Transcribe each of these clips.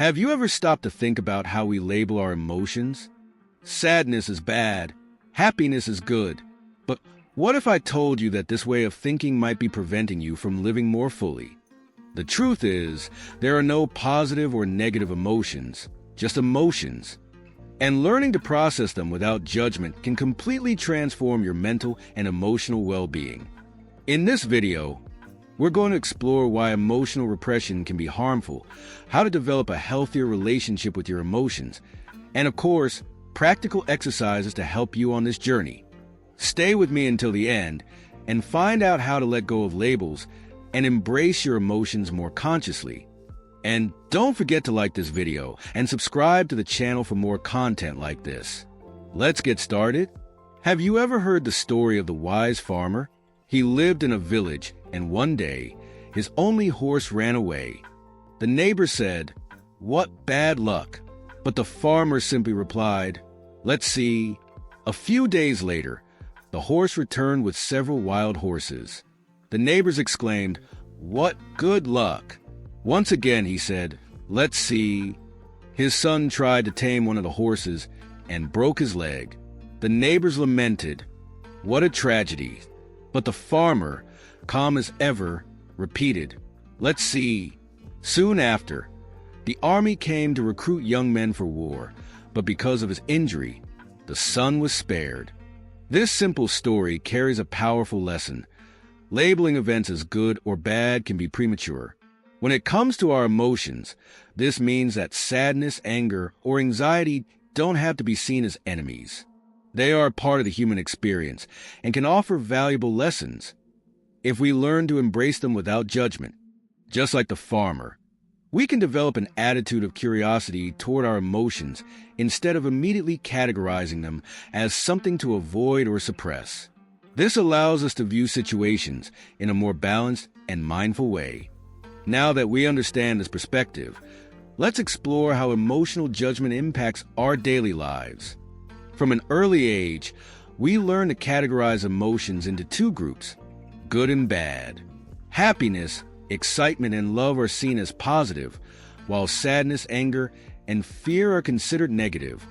Have you ever stopped to think about how we label our emotions? Sadness is bad, happiness is good. But what if I told you that this way of thinking might be preventing you from living more fully? The truth is, there are no positive or negative emotions, just emotions. And learning to process them without judgment can completely transform your mental and emotional well-being. In this video, we're going to explore why emotional repression can be harmful, how to develop a healthier relationship with your emotions, and of course, practical exercises to help you on this journey. Stay with me until the end and find out how to let go of labels and embrace your emotions more consciously. And don't forget to like this video and subscribe to the channel for more content like this. Let's get started. Have you ever heard the story of the wise farmer? He lived in a village, and one day, his only horse ran away. The neighbor said, "What bad luck." But the farmer simply replied, "Let's see." A few days later, the horse returned with several wild horses. The neighbors exclaimed, "What good luck." Once again, he said, "Let's see." His son tried to tame one of the horses and broke his leg. The neighbors lamented, "What a tragedy." But the farmer, calm as ever, repeated, "Let's see." Soon after, the army came to recruit young men for war, but because of his injury, the son was spared. This simple story carries a powerful lesson. Labeling events as good or bad can be premature. When it comes to our emotions, this means that sadness, anger, or anxiety don't have to be seen as enemies. They are part of the human experience and can offer valuable lessons if we learn to embrace them without judgment. Just like the farmer, we can develop an attitude of curiosity toward our emotions instead of immediately categorizing them as something to avoid or suppress. This allows us to view situations in a more balanced and mindful way. Now that we understand this perspective, let's explore how emotional judgment impacts our daily lives. From an early age, we learn to categorize emotions into two groups, good and bad. Happiness, excitement, and love are seen as positive, while sadness, anger, and fear are considered negative.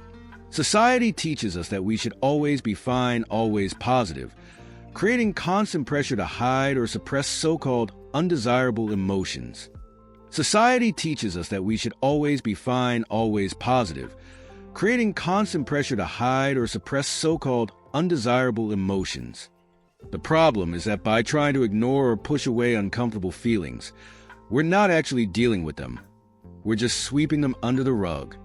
Society teaches us that we should always be fine, always positive, creating constant pressure to hide or suppress so-called undesirable emotions. Society teaches us that we should always be fine, always positive, creating constant pressure to hide or suppress so-called undesirable emotions. The problem is that by trying to ignore or push away uncomfortable feelings, we're not actually dealing with them. We're just sweeping them under the rug.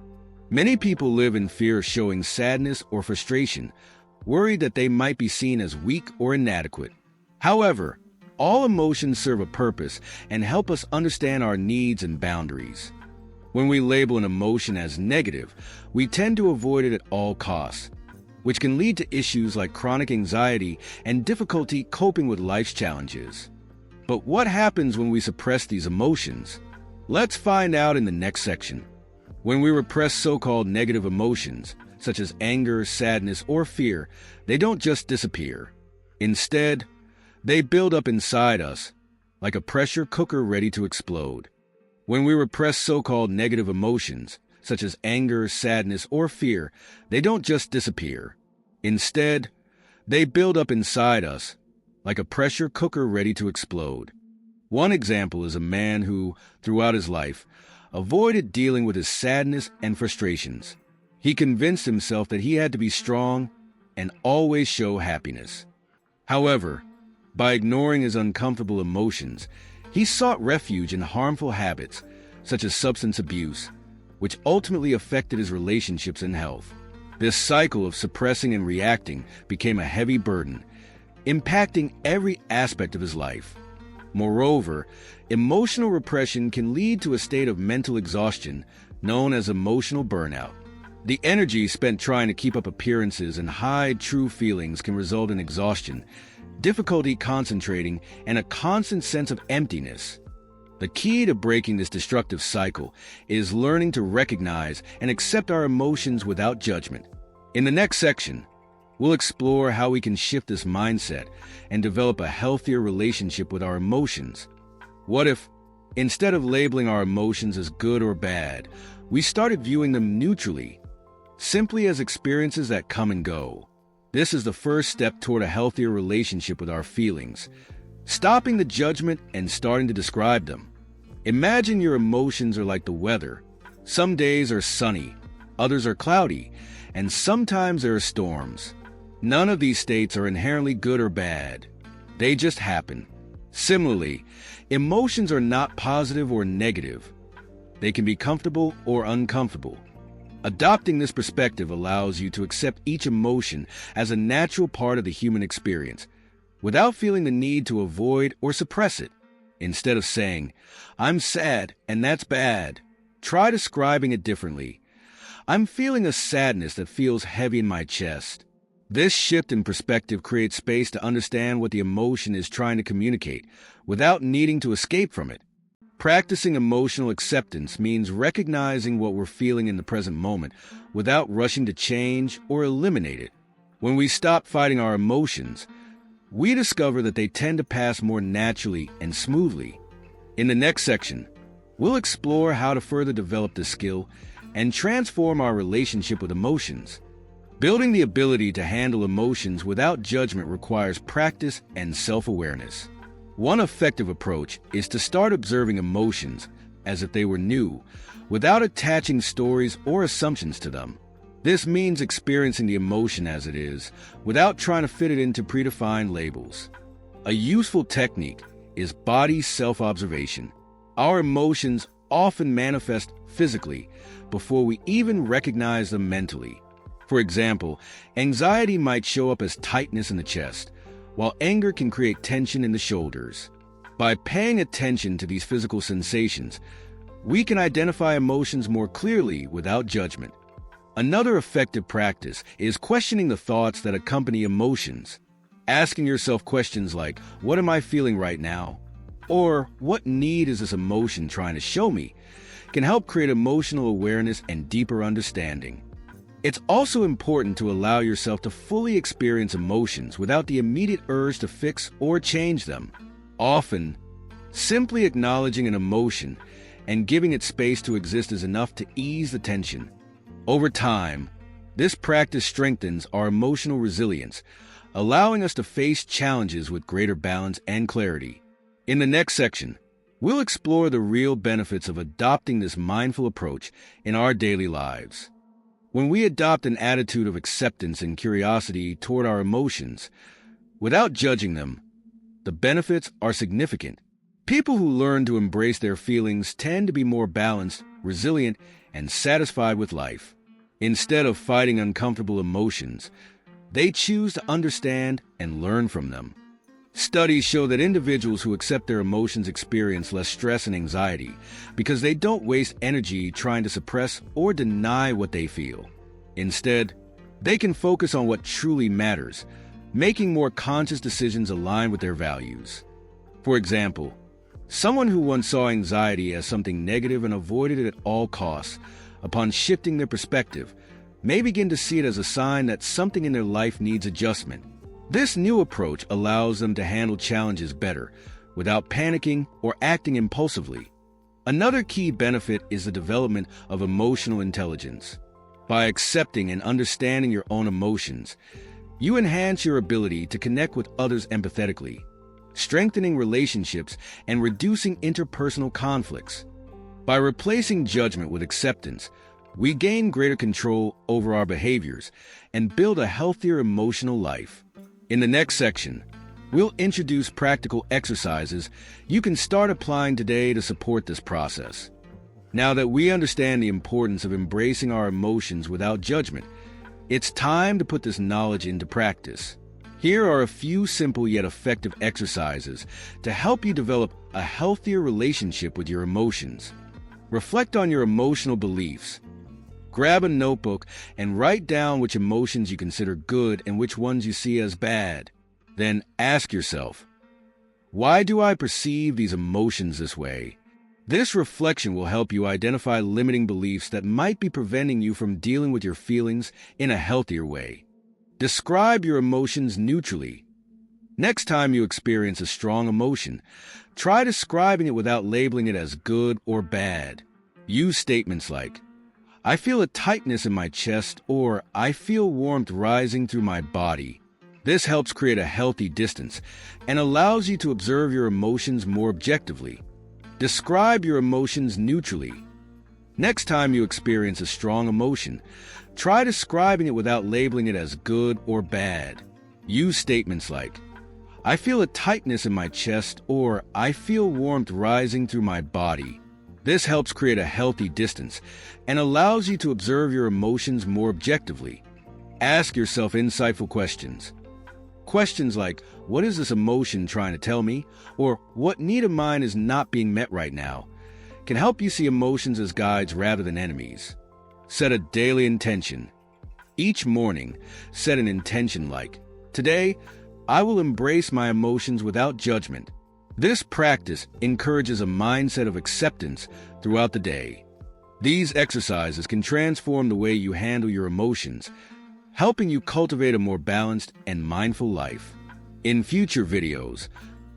Many people live in fear of showing sadness or frustration, worried that they might be seen as weak or inadequate. However, all emotions serve a purpose and help us understand our needs and boundaries. When we label an emotion as negative, we tend to avoid it at all costs, which can lead to issues like chronic anxiety and difficulty coping with life's challenges. But what happens when we suppress these emotions? Let's find out in the next section. When we repress so-called negative emotions, such as anger, sadness, or fear, they don't just disappear. Instead, they build up inside us, like a pressure cooker ready to explode. When we repress so-called negative emotions, such as anger, sadness, or fear, they don't just disappear. Instead, they build up inside us, like a pressure cooker ready to explode. One example is a man who, throughout his life, avoided dealing with his sadness and frustrations. He convinced himself that he had to be strong and always show happiness. However, by ignoring his uncomfortable emotions, he sought refuge in harmful habits, such as substance abuse, which ultimately affected his relationships and health. This cycle of suppressing and reacting became a heavy burden, impacting every aspect of his life. Moreover, emotional repression can lead to a state of mental exhaustion known as emotional burnout. The energy spent trying to keep up appearances and hide true feelings can result in exhaustion, difficulty concentrating, and a constant sense of emptiness. The key to breaking this destructive cycle is learning to recognize and accept our emotions without judgment. In the next section, we'll explore how we can shift this mindset and develop a healthier relationship with our emotions. What if Instead of labeling our emotions as good or bad, we started viewing them neutrally, simply as experiences that come and go. This is the first step toward a healthier relationship with our feelings, stopping the judgment and starting to describe them. Imagine your emotions are like the weather. Some days are sunny, others are cloudy, and sometimes there are storms. None of these states are inherently good or bad. They just happen. Similarly, emotions are not positive or negative. They can be comfortable or uncomfortable. Adopting this perspective allows you to accept each emotion as a natural part of the human experience, without feeling the need to avoid or suppress it. Instead of saying, "I'm sad and that's bad," try describing it differently. "I'm feeling a sadness that feels heavy in my chest." This shift in perspective creates space to understand what the emotion is trying to communicate, without needing to escape from it. Practicing emotional acceptance means recognizing what we're feeling in the present moment, without rushing to change or eliminate it. When we stop fighting our emotions, we discover that they tend to pass more naturally and smoothly. In the next section, we'll explore how to further develop this skill and transform our relationship with emotions. Building the ability to handle emotions without judgment requires practice and self-awareness. One effective approach is to start observing emotions as if they were new, without attaching stories or assumptions to them. This means experiencing the emotion as it is, without trying to fit it into predefined labels. A useful technique is body self-observation. Our emotions often manifest physically before we even recognize them mentally. For example, anxiety might show up as tightness in the chest, while anger can create tension in the shoulders. By paying attention to these physical sensations, we can identify emotions more clearly without judgment. Another effective practice is questioning the thoughts that accompany emotions. Asking yourself questions like, "What am I feeling right now?" or "What need is this emotion trying to show me?" can help create emotional awareness and deeper understanding. It's also important to allow yourself to fully experience emotions without the immediate urge to fix or change them. Often, simply acknowledging an emotion and giving it space to exist is enough to ease the tension. Over time, this practice strengthens our emotional resilience, allowing us to face challenges with greater balance and clarity. In the next section, we'll explore the real benefits of adopting this mindful approach in our daily lives. When we adopt an attitude of acceptance and curiosity toward our emotions, without judging them, the benefits are significant. People who learn to embrace their feelings tend to be more balanced, resilient, and satisfied with life. Instead of fighting uncomfortable emotions, they choose to understand and learn from them. Studies show that individuals who accept their emotions experience less stress and anxiety because they don't waste energy trying to suppress or deny what they feel. Instead, they can focus on what truly matters, making more conscious decisions aligned with their values. For example, someone who once saw anxiety as something negative and avoided it at all costs, upon shifting their perspective, may begin to see it as a sign that something in their life needs adjustment. This new approach allows them to handle challenges better, without panicking or acting impulsively. Another key benefit is the development of emotional intelligence. By accepting and understanding your own emotions, you enhance your ability to connect with others empathetically, strengthening relationships and reducing interpersonal conflicts. By replacing judgment with acceptance, we gain greater control over our behaviors and build a healthier emotional life. In the next section, we'll introduce practical exercises you can start applying today to support this process. Now that we understand the importance of embracing our emotions without judgment, it's time to put this knowledge into practice. Here are a few simple yet effective exercises to help you develop a healthier relationship with your emotions. Reflect on your emotional beliefs. Grab a notebook and write down which emotions you consider good and which ones you see as bad. Then ask yourself, why do I perceive these emotions this way? This reflection will help you identify limiting beliefs that might be preventing you from dealing with your feelings in a healthier way. Describe your emotions neutrally. Next time you experience a strong emotion, try describing it without labeling it as good or bad. Use statements like, I feel a tightness in my chest, or I feel warmth rising through my body. This helps create a healthy distance and allows you to observe your emotions more objectively. Describe your emotions neutrally. Next time you experience a strong emotion, try describing it without labeling it as good or bad. Use statements like, I feel a tightness in my chest, or I feel warmth rising through my body. This helps create a healthy distance and allows you to observe your emotions more objectively. Ask yourself insightful questions. Questions like, what is this emotion trying to tell me? Or what need of mine is not being met right now? Can help you see emotions as guides rather than enemies. Set a daily intention. Each morning, set an intention like, today, I will embrace my emotions without judgment. This practice encourages a mindset of acceptance throughout the day. These exercises can transform the way you handle your emotions, helping you cultivate a more balanced and mindful life. In future videos,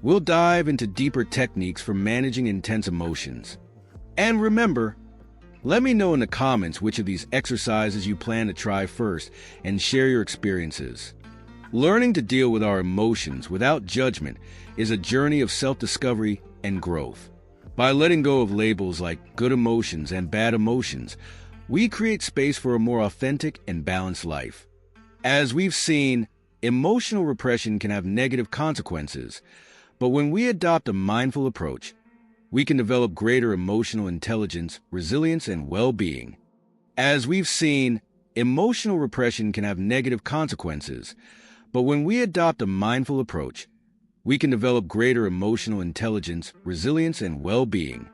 we'll dive into deeper techniques for managing intense emotions. And remember, let me know in the comments which of these exercises you plan to try first and share your experiences. Learning to deal with our emotions without judgment is a journey of self-discovery and growth. By letting go of labels like good emotions and bad emotions, we create space for a more authentic and balanced life. As we've seen, emotional repression can have negative consequences, but when we adopt a mindful approach, we can develop greater emotional intelligence, resilience, and well-being. As we've seen, emotional repression can have negative consequences, but when we adopt a mindful approach, we can develop greater emotional intelligence, resilience, and well-being.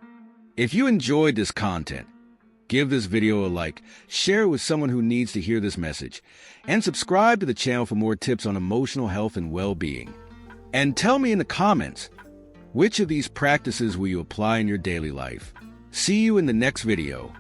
If you enjoyed this content, give this video a like, share it with someone who needs to hear this message, and subscribe to the channel for more tips on emotional health and well-being. And tell me in the comments, which of these practices will you apply in your daily life? See you in the next video.